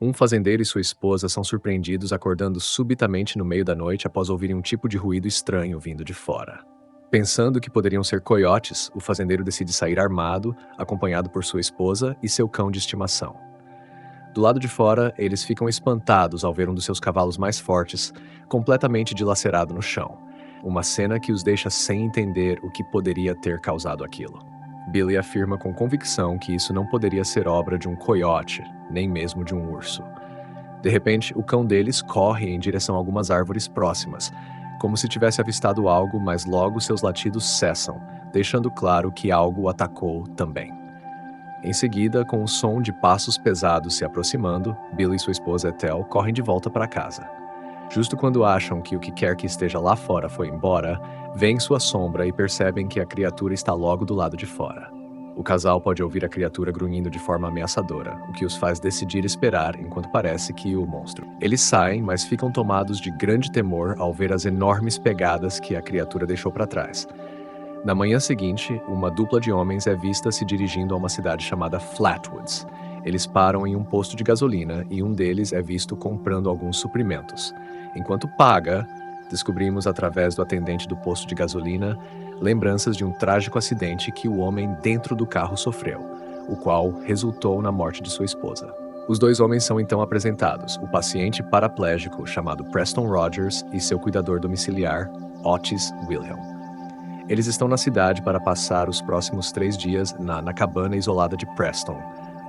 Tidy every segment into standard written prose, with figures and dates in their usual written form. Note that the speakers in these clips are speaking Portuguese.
Um fazendeiro e sua esposa são surpreendidos acordando subitamente no meio da noite após ouvirem um tipo de ruído estranho vindo de fora. Pensando que poderiam ser coiotes, o fazendeiro decide sair armado, acompanhado por sua esposa e seu cão de estimação. Do lado de fora, eles ficam espantados ao ver um dos seus cavalos mais fortes completamente dilacerado no chão, uma cena que os deixa sem entender o que poderia ter causado aquilo. Billy afirma com convicção que isso não poderia ser obra de um coiote, nem mesmo de um urso. De repente, o cão deles corre em direção a algumas árvores próximas, como se tivesse avistado algo, mas logo seus latidos cessam, deixando claro que algo o atacou também. Em seguida, com o som de passos pesados se aproximando, Billy e sua esposa Ethel correm de volta para casa. Justo quando acham que o que quer que esteja lá fora foi embora, veem sua sombra e percebem que a criatura está logo do lado de fora. O casal pode ouvir a criatura grunhindo de forma ameaçadora, o que os faz decidir esperar enquanto parece que o monstro. Eles saem, mas ficam tomados de grande temor ao ver as enormes pegadas que a criatura deixou para trás. Na manhã seguinte, uma dupla de homens é vista se dirigindo a uma cidade chamada Flatwoods. Eles param em um posto de gasolina e um deles é visto comprando alguns suprimentos. Enquanto paga, descobrimos através do atendente do posto de gasolina lembranças de um trágico acidente que o homem dentro do carro sofreu, o qual resultou na morte de sua esposa. Os dois homens são então apresentados, o paciente paraplégico chamado Preston Rogers e seu cuidador domiciliar, Otis Wilhelm. Eles estão na cidade para passar os próximos 3 dias na cabana isolada de Preston,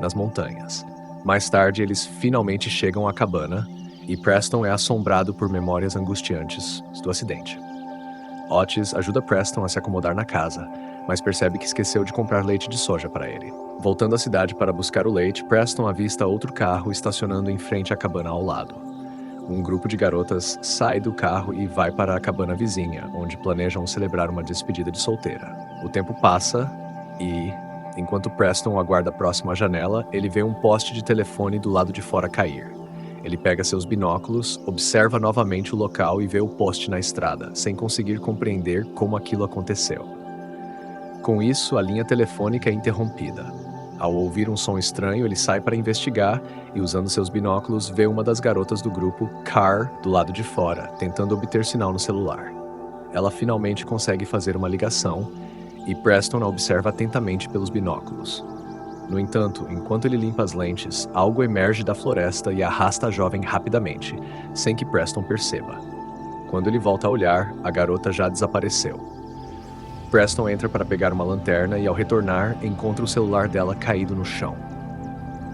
nas montanhas. Mais tarde, eles finalmente chegam à cabana e Preston é assombrado por memórias angustiantes do acidente. Otis ajuda Preston a se acomodar na casa, mas percebe que esqueceu de comprar leite de soja para ele. Voltando à cidade para buscar o leite, Preston avista outro carro estacionando em frente à cabana ao lado. Um grupo de garotas sai do carro e vai para a cabana vizinha, onde planejam celebrar uma despedida de solteira. O tempo passa e, enquanto Preston aguarda próximo à janela, ele vê um poste de telefone do lado de fora cair. Ele pega seus binóculos, observa novamente o local e vê o poste na estrada, sem conseguir compreender como aquilo aconteceu. Com isso, a linha telefônica é interrompida. Ao ouvir um som estranho, ele sai para investigar e, usando seus binóculos, vê uma das garotas do grupo, Carr, do lado de fora, tentando obter sinal no celular. Ela finalmente consegue fazer uma ligação e Preston a observa atentamente pelos binóculos. No entanto, enquanto ele limpa as lentes, algo emerge da floresta e arrasta a jovem rapidamente, sem que Preston perceba. Quando ele volta a olhar, a garota já desapareceu. Preston entra para pegar uma lanterna e, ao retornar, encontra o celular dela caído no chão.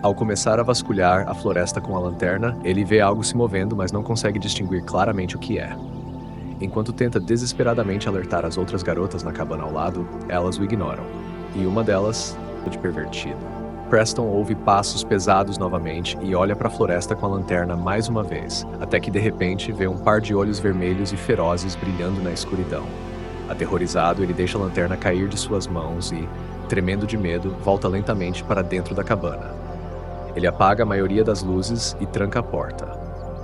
Ao começar a vasculhar a floresta com a lanterna, ele vê algo se movendo, mas não consegue distinguir claramente o que é. Enquanto tenta desesperadamente alertar as outras garotas na cabana ao lado, elas o ignoram, e uma delas de pervertido. Preston ouve passos pesados novamente e olha para a floresta com a lanterna mais uma vez, até que de repente vê um par de olhos vermelhos e ferozes brilhando na escuridão. Aterrorizado, ele deixa a lanterna cair de suas mãos e, tremendo de medo, volta lentamente para dentro da cabana. Ele apaga a maioria das luzes e tranca a porta,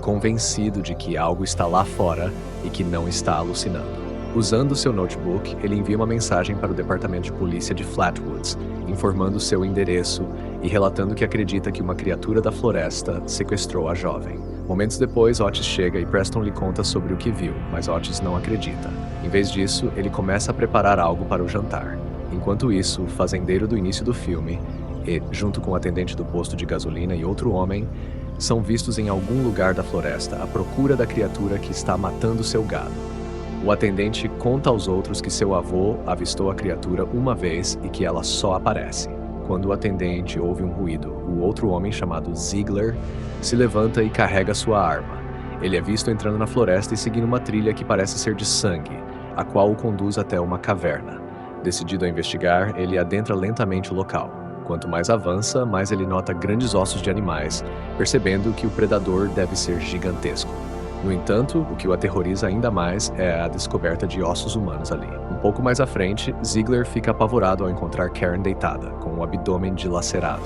convencido de que algo está lá fora e que não está alucinando. Usando seu notebook, ele envia uma mensagem para o departamento de polícia de Flatwoods, informando seu endereço e relatando que acredita que uma criatura da floresta sequestrou a jovem. Momentos depois, Otis chega e Preston lhe conta sobre o que viu, mas Otis não acredita. Em vez disso, ele começa a preparar algo para o jantar. Enquanto isso, o fazendeiro do início do filme, e, junto com o atendente do posto de gasolina e outro homem, são vistos em algum lugar da floresta à procura da criatura que está matando seu gado. O atendente conta aos outros que seu avô avistou a criatura uma vez e que ela só aparece. Quando o atendente ouve um ruído, o outro homem, chamado Ziegler, se levanta e carrega sua arma. Ele é visto entrando na floresta e seguindo uma trilha que parece ser de sangue, a qual o conduz até uma caverna. Decidido a investigar, ele adentra lentamente o local. Quanto mais avança, mais ele nota grandes ossos de animais, percebendo que o predador deve ser gigantesco. No entanto, o que o aterroriza ainda mais é a descoberta de ossos humanos ali. Um pouco mais à frente, Ziegler fica apavorado ao encontrar Karen deitada, com o abdômen dilacerado.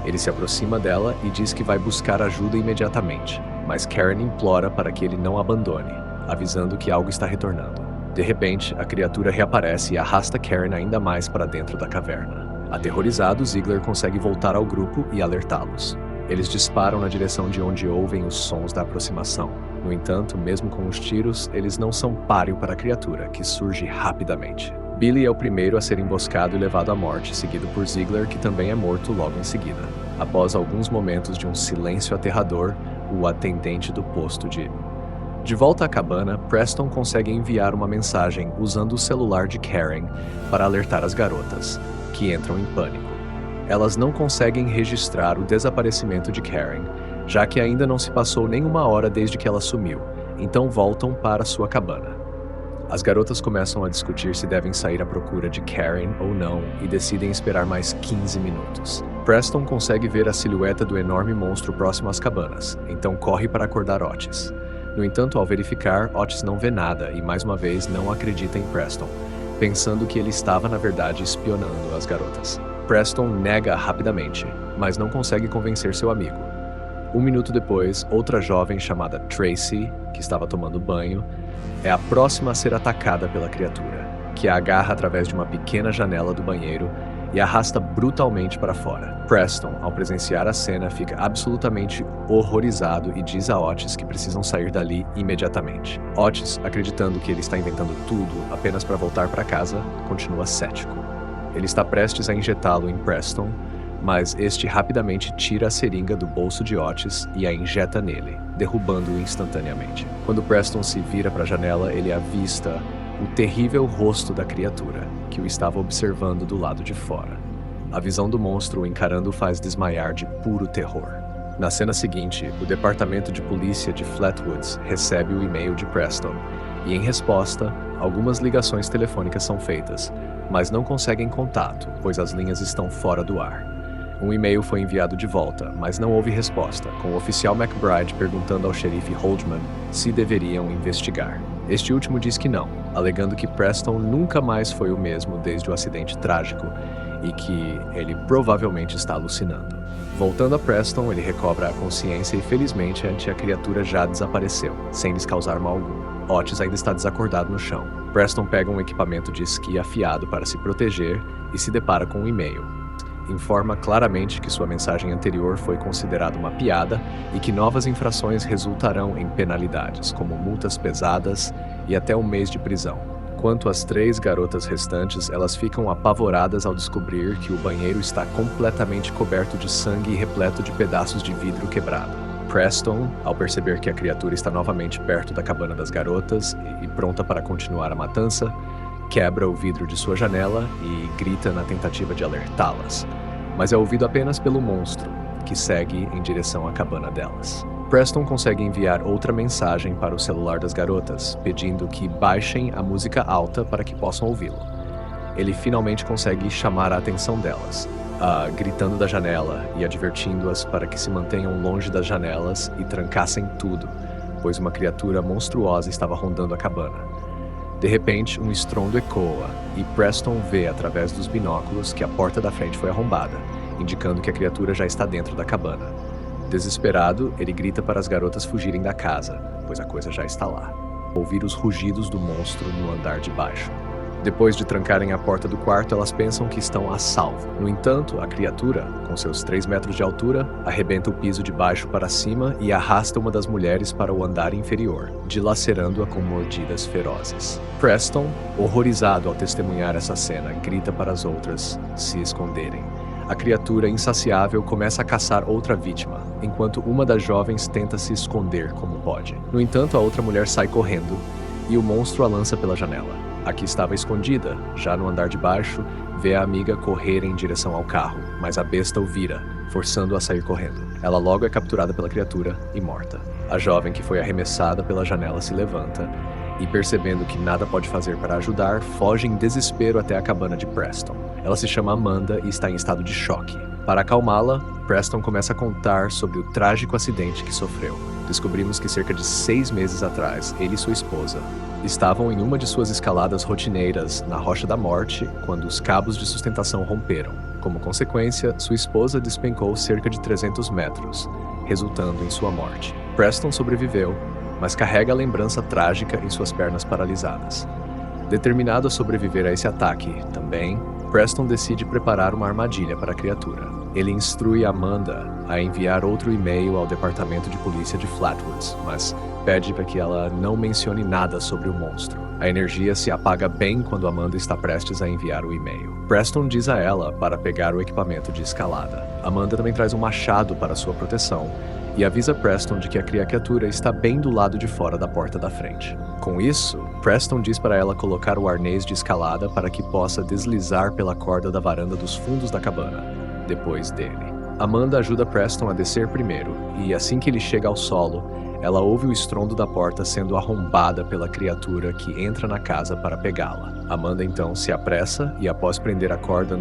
Ele se aproxima dela e diz que vai buscar ajuda imediatamente, mas Karen implora para que ele não abandone, avisando que algo está retornando. De repente, a criatura reaparece e arrasta Karen ainda mais para dentro da caverna. Aterrorizado, Ziegler consegue voltar ao grupo e alertá-los. Eles disparam na direção de onde ouvem os sons da aproximação. No entanto, mesmo com os tiros, eles não são páreo para a criatura, que surge rapidamente. Billy é o primeiro a ser emboscado e levado à morte, seguido por Ziegler, que também é morto logo em seguida. Após alguns momentos de um silêncio aterrador, o atendente do posto De volta à cabana, Preston consegue enviar uma mensagem usando o celular de Karen para alertar as garotas, que entram em pânico. Elas não conseguem registrar o desaparecimento de Karen, já que ainda não se passou nenhuma hora desde que ela sumiu, então voltam para sua cabana. As garotas começam a discutir se devem sair à procura de Karen ou não e decidem esperar mais 15 minutos. Preston consegue ver a silhueta do enorme monstro próximo às cabanas, então corre para acordar Otis. No entanto, ao verificar, Otis não vê nada e mais uma vez não acredita em Preston, pensando que ele estava na verdade espionando as garotas. Preston nega rapidamente, mas não consegue convencer seu amigo. Um minuto depois, outra jovem chamada Tracy, que estava tomando banho, é a próxima a ser atacada pela criatura, que a agarra através de uma pequena janela do banheiro e arrasta brutalmente para fora. Preston, ao presenciar a cena, fica absolutamente horrorizado e diz a Otis que precisam sair dali imediatamente. Otis, acreditando que ele está inventando tudo apenas para voltar para casa, continua cético. Ele está prestes a injetá-lo em Preston, mas este rapidamente tira a seringa do bolso de Otis e a injeta nele, derrubando-o instantaneamente. Quando Preston se vira para a janela, ele avista o terrível rosto da criatura, que o estava observando do lado de fora. A visão do monstro o encarando o faz desmaiar de puro terror. Na cena seguinte, o departamento de polícia de Flatwoods recebe o e-mail de Preston, e em resposta, algumas ligações telefônicas são feitas, mas não conseguem contato, pois as linhas estão fora do ar. Um e-mail foi enviado de volta, mas não houve resposta, com o oficial McBride perguntando ao xerife Holdman se deveriam investigar. Este último diz que não, alegando que Preston nunca mais foi o mesmo desde o acidente trágico e que ele provavelmente está alucinando. Voltando a Preston, ele recobra a consciência e felizmente a criatura já desapareceu, sem lhes causar mal algum. Otis ainda está desacordado no chão. Preston pega um equipamento de esqui afiado para se proteger e se depara com um e-mail. Informa claramente que sua mensagem anterior foi considerada uma piada e que novas infrações resultarão em penalidades, como multas pesadas e até um mês de prisão. Quanto às 3 garotas restantes, elas ficam apavoradas ao descobrir que o banheiro está completamente coberto de sangue e repleto de pedaços de vidro quebrado. Preston, ao perceber que a criatura está novamente perto da cabana das garotas e pronta para continuar a matança, quebra o vidro de sua janela e grita na tentativa de alertá-las, mas é ouvido apenas pelo monstro, que segue em direção à cabana delas. Preston consegue enviar outra mensagem para o celular das garotas, pedindo que baixem a música alta para que possam ouvi-lo. Ele finalmente consegue chamar a atenção delas, gritando da janela e advertindo-as para que se mantenham longe das janelas e trancassem tudo, pois uma criatura monstruosa estava rondando a cabana. De repente, um estrondo ecoa, e Preston vê através dos binóculos que a porta da frente foi arrombada, indicando que a criatura já está dentro da cabana. Desesperado, ele grita para as garotas fugirem da casa, pois a coisa já está lá. Ouvir os rugidos do monstro no andar de baixo. Depois de trancarem a porta do quarto, elas pensam que estão a salvo. No entanto, a criatura, com seus 3 metros de altura, arrebenta o piso de baixo para cima e arrasta uma das mulheres para o andar inferior, dilacerando-a com mordidas ferozes. Preston, horrorizado ao testemunhar essa cena, grita para as outras se esconderem. A criatura insaciável começa a caçar outra vítima, enquanto uma das jovens tenta se esconder como pode. No entanto, a outra mulher sai correndo e o monstro a lança pela janela. A que estava escondida, já no andar de baixo, vê a amiga correr em direção ao carro, mas a besta o vira, forçando-a a sair correndo. Ela logo é capturada pela criatura e morta. A jovem que foi arremessada pela janela se levanta e, percebendo que nada pode fazer para ajudar, foge em desespero até a cabana de Preston. Ela se chama Amanda e está em estado de choque. Para acalmá-la, Preston começa a contar sobre o trágico acidente que sofreu. Descobrimos que cerca de 6 meses atrás, ele e sua esposa estavam em uma de suas escaladas rotineiras na Rocha da Morte quando os cabos de sustentação romperam. Como consequência, sua esposa despencou cerca de 300 metros, resultando em sua morte. Preston sobreviveu, mas carrega a lembrança trágica em suas pernas paralisadas. Determinado a sobreviver a esse ataque, também, Preston decide preparar uma armadilha para a criatura. Ele instrui Amanda a enviar outro e-mail ao departamento de polícia de Flatwoods, mas pede para que ela não mencione nada sobre o monstro. A energia se apaga bem quando Amanda está prestes a enviar o e-mail. Preston diz a ela para pegar o equipamento de escalada. Amanda também traz um machado para sua proteção e avisa Preston de que a criatura está bem do lado de fora da porta da frente. Com isso, Preston diz para ela colocar o arnês de escalada para que possa deslizar pela corda da varanda dos fundos da cabana, depois dele. Amanda ajuda Preston a descer primeiro, e assim que ele chega ao solo, ela ouve o estrondo da porta sendo arrombada pela criatura que entra na casa para pegá-la. Amanda então se apressa e, após prender a corda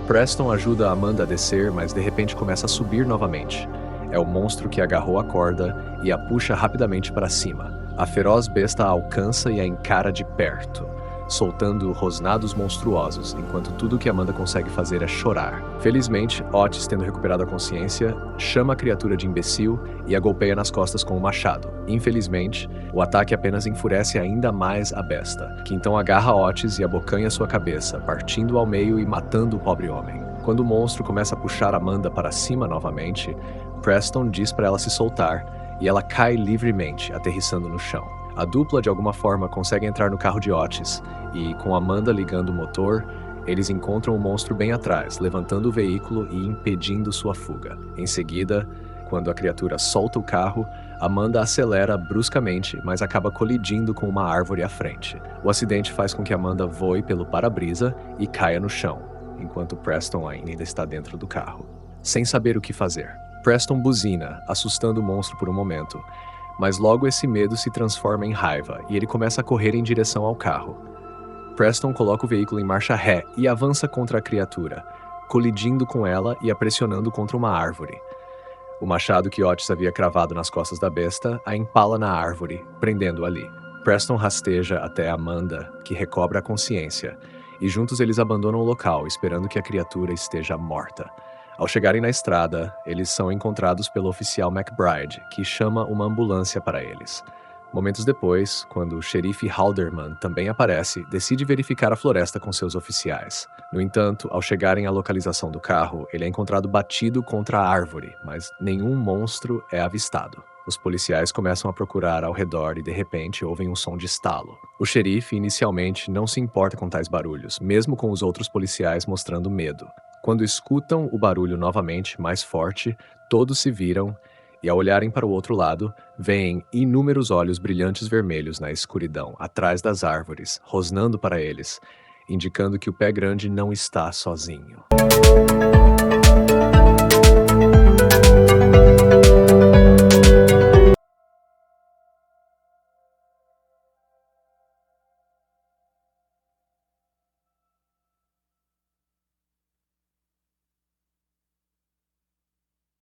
Preston ajuda Amanda a descer, mas de repente começa a subir novamente. É o monstro que agarrou a corda e a puxa rapidamente para cima. A feroz besta a alcança e a encara de perto, soltando rosnados monstruosos, enquanto tudo que Amanda consegue fazer é chorar. Felizmente, Otis, tendo recuperado a consciência, chama a criatura de imbecil e a golpeia nas costas com o machado. Infelizmente, o ataque apenas enfurece ainda mais a besta, que então agarra Otis e abocanha sua cabeça, partindo ao meio e matando o pobre homem. Quando o monstro começa a puxar Amanda para cima novamente, Preston diz para ela se soltar e ela cai livremente, aterrissando no chão. A dupla, de alguma forma, consegue entrar no carro de Otis e, com Amanda ligando o motor, eles encontram o monstro bem atrás, levantando o veículo e impedindo sua fuga. Em seguida, quando a criatura solta o carro, Amanda acelera bruscamente, mas acaba colidindo com uma árvore à frente. O acidente faz com que Amanda voe pelo para-brisa e caia no chão, enquanto Preston ainda está dentro do carro. Sem saber o que fazer, Preston buzina, assustando o monstro por um momento, mas logo esse medo se transforma em raiva e ele começa a correr em direção ao carro. Preston coloca o veículo em marcha ré e avança contra a criatura, colidindo com ela e a pressionando contra uma árvore. O machado que Otis havia cravado nas costas da besta a empala na árvore, prendendo-a ali. Preston rasteja até Amanda, que recobra a consciência, e juntos eles abandonam o local, esperando que a criatura esteja morta. Ao chegarem na estrada, eles são encontrados pelo oficial McBride, que chama uma ambulância para eles. Momentos depois, quando o xerife Halderman também aparece, decide verificar a floresta com seus oficiais. No entanto, ao chegarem à localização do carro, ele é encontrado batido contra a árvore, mas nenhum monstro é avistado. Os policiais começam a procurar ao redor e, de repente, ouvem um som de estalo. O xerife, inicialmente, não se importa com tais barulhos, mesmo com os outros policiais mostrando medo. Quando escutam o barulho novamente, mais forte, todos se viram e, ao olharem para o outro lado, veem inúmeros olhos brilhantes vermelhos na escuridão, atrás das árvores, rosnando para eles, indicando que o pé grande não está sozinho.